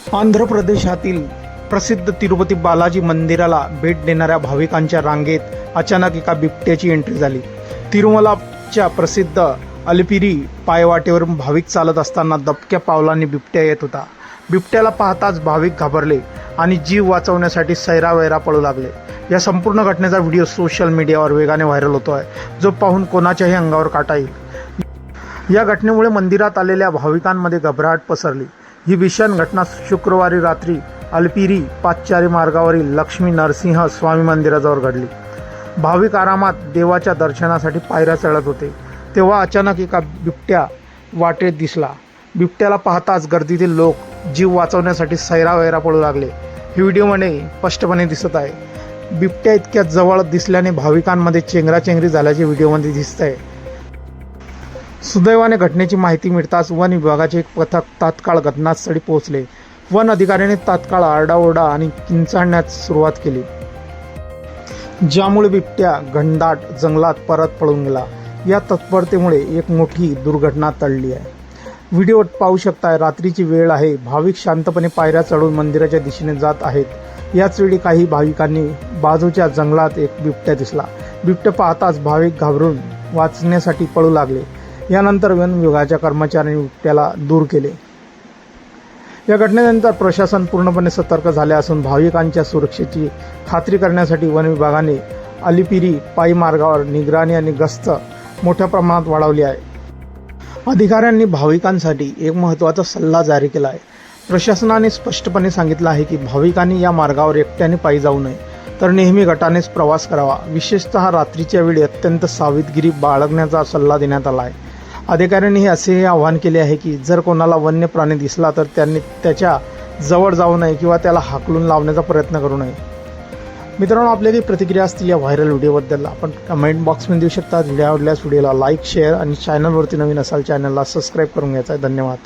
आंध्र प्रदेशातील प्रसिद्ध तिरुपती बालाजी मंदिराला भेट देणाऱ्या भाविकांच्या रांगेत अचानक एका बिबट्याची एंट्री झाली। तिरुमलाच्या प्रसिद्ध अलिपिरी पायवाटेवरून भाविक चालत असताना दबक्या पावलांनी बिबट्या येत होता। बिबट्याला पाहताच भाविक घाबरले आणि जीव वाचवण्यासाठी सैरावैरा पळू लागले। या संपूर्ण घटनेचा व्हिडिओ सोशल मीडियावर वेगाने व्हायरल होतो आहे, जो पाहून कोणाच्याही अंगावर काटा येईल। या घटनेमुळे मंदिरात आलेल्या भाविकांमध्ये घबराट पसरली। ही भीषण घटना शुक्रवारी रात्री अलिपिरी पादचारी मार्गावरील लक्ष्मी नरसिंह स्वामी मंदिराजवळ घडली। भाविक आरामात देवाच्या दर्शनासाठी पायऱ्या चढत होते, तेव्हा अचानक एका बिबट्या वाटेत दिसला। बिबट्याला पाहताच गर्दीतील लोक जीव वाचवण्यासाठी सैरावैरा पळू लागले। ही व्हिडिओमध्ये स्पष्टपणे दिसत आहे। बिबट्या इतक्या जवळ दिसल्याने भाविकांमध्ये चेंगराचेंगरी झाल्याचे व्हिडिओमध्ये दिसत आहे। सुदैवाने घटनेची माहिती मिळताच वन विभागाचे एक पथक तात्काळ घटनास्थळी पोहोचले। वन अधिकाऱ्यांनी तात्काळ आरडाओरडा आणि किंचाळण्यास सुरुवात केली, ज्यामुळे बिबट्या घनदाट जंगलात परत पळून गेला। या तत्परतेमुळे एक मोठी दुर्घटना टळली आहे। व्हिडिओत पाहू शकता, रात्रीची वेळ आहे। भाविक शांतपणे पायऱ्या चढून मंदिराच्या दिशेने जात आहेत। याच वेळी काही भाविकांनी बाजूच्या जंगलात एक बिबट्या दिसला। बिबट्या पाहताच भाविक घाबरून वाचण्यासाठी पळू लागले। यानंतर वन विभागाच्या कर्मचाऱ्यांनी बिबट्याला दूर केले। या घटनेनंतर प्रशासन पूर्णपणे सतर्क झाले असून भाविकांच्या सुरक्षेची खात्री करण्यासाठी वन विभागाने अलिपिरी पायी मार्गावर निगराणी आणि गस्त मोठ्या प्रमाणात वाढवली आहे। अधिकाऱ्यांनी भाविकांसाठी एक महत्त्वाचा सल्ला जारी केला आहे। प्रशासनाने स्पष्टपणे सांगितलं आहे की भाविकांनी या मार्गावर एकट्याने पायी जाऊ नये, तर नेहमी गटानेच प्रवास करावा। विशेषतः रात्रीच्या वेळी अत्यंत सावधगिरी बाळगण्याचा सल्ला देण्यात आला आहे। अधिकाऱ्यांनी असेही आवाहन केले आहे की जर कोणाला वन्य प्राणी दिसला तर त्यांनी त्याच्या जवळ जाऊ नये किंवा त्याला हाकलून लावण्याचा प्रयत्न करू नये। मित्रांनो, आपल्या काही प्रतिक्रिया असतील या व्हायरल व्हिडिओबद्दल आपण कमेंट बॉक्समध्ये देऊ शकता। व्हिडिओ आवडल्यास व्हिडिओला लाईक, शेअर आणि चॅनलवरती नवीन असाल चॅनलला सबस्क्राईब करून घ्यायचा आहे। धन्यवाद।